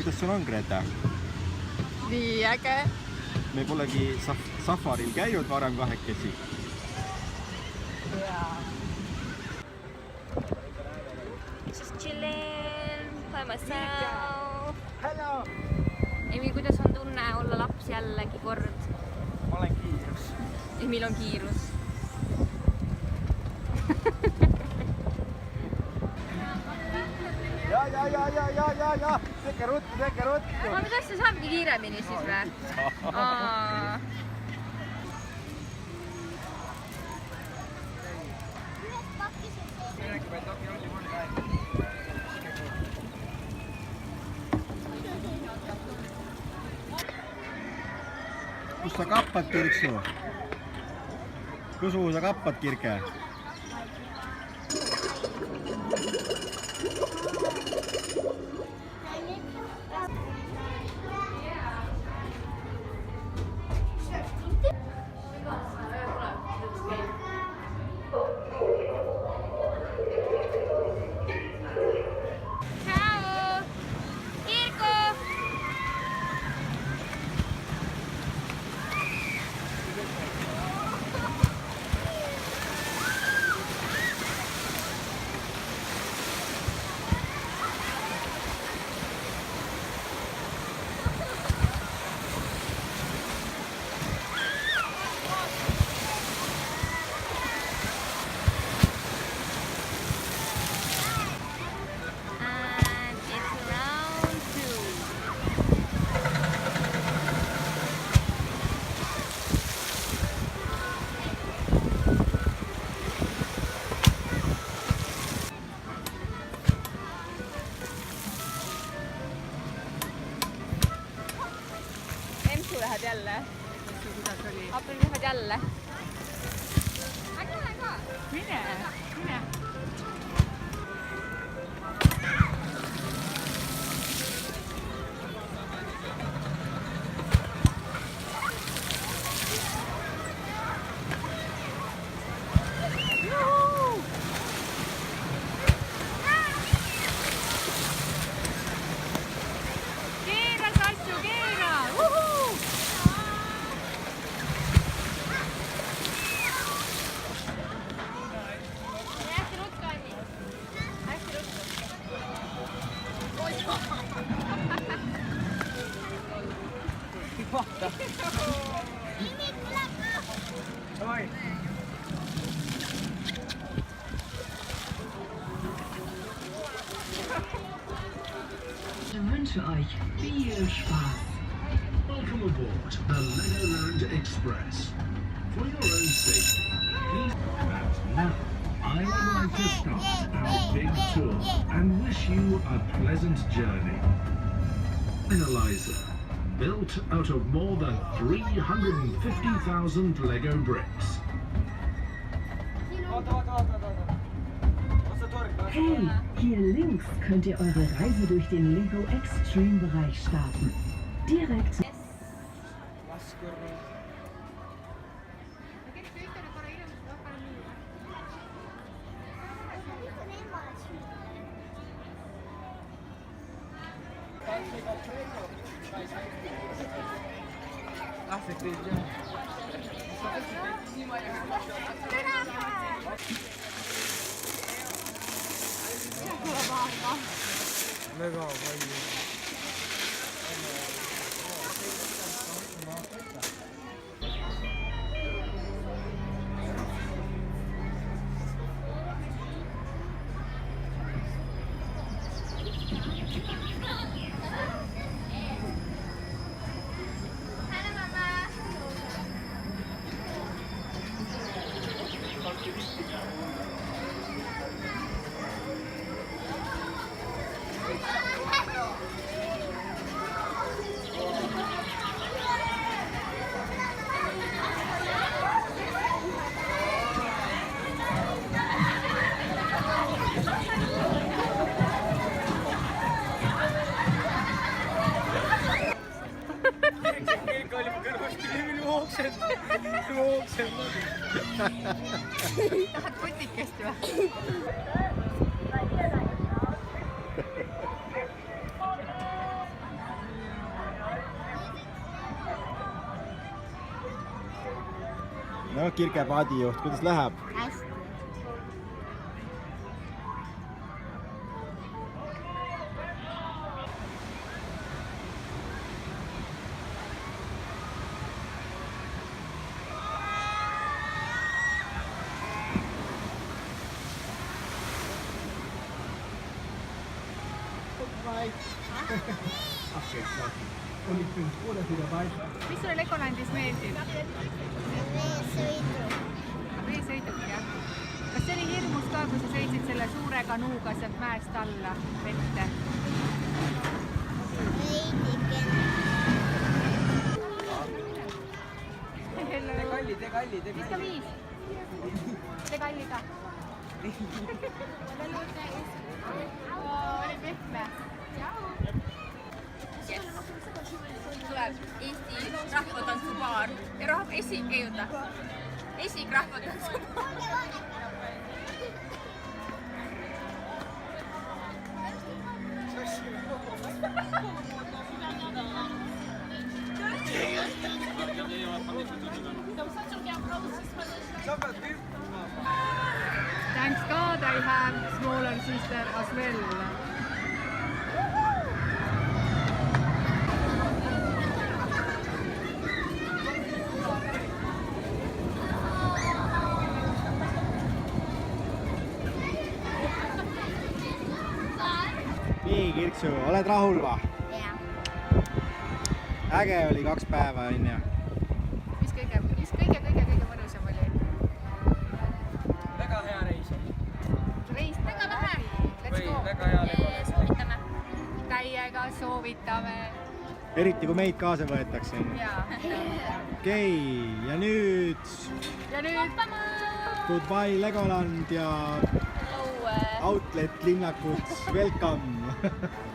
Kuidas sul on, Greta? Nii äge! Me polegi safaril käinud varem kahekesi. Just chillin by myself. Hello! Emil, kuidas on tunne olla laps jällegi kord? Ma olen kiirus. Emil on kiirus. Ja. Teke ruttu. Mis asja saabki kiiremini siis või? Kus sa kappad, Kirksu? Kuhu sa kappad, Kirke? Läheb jälle. Apri lähevad jälle. Äkki lähen ka? Mine. Ich wünsche euch viel Spaß. Welcome aboard the Legoland Express. For your own safety, please. And now, I would like to start our big tour and wish you a pleasant journey. Finalizer, built out of more than 350,000 Lego bricks. Hey, hier links könnt ihr eure Reise durch den Lego Extreme Bereich starten. Direkt. Legal, no Kirke paadijuht, kuidas läheb? hästi. Und ich bin froh, dass ihr dabei seid. mis sulle Legolandis meeldib? veesõiduk, jah? Kas see oli hirmus ka, kui sa sõitsid selle suure kanuuga sealt mäest alla vette? Tee kalli. Viska 5. Tee kalli ka. Oli pehme. Tuleb Eesti rahvatantsupaar ja esik rahvatantsupaar. Thanks God I have smaller sister as well. nii, Kirksu, oled rahul va? Jah. Äge oli 2 päeva, on ju? Mis kõige mõnusam oli? Väga hea reis oli. Reis väga vähe. Let's go. Väga hea Legoland. Soovitame. Täiega soovitame. Eriti kui meid kaasa võetakse, on ju? Ja Okei, ja nüüd nüüd goodbye Legoland ja Hello. Outlet linnakud, welcome!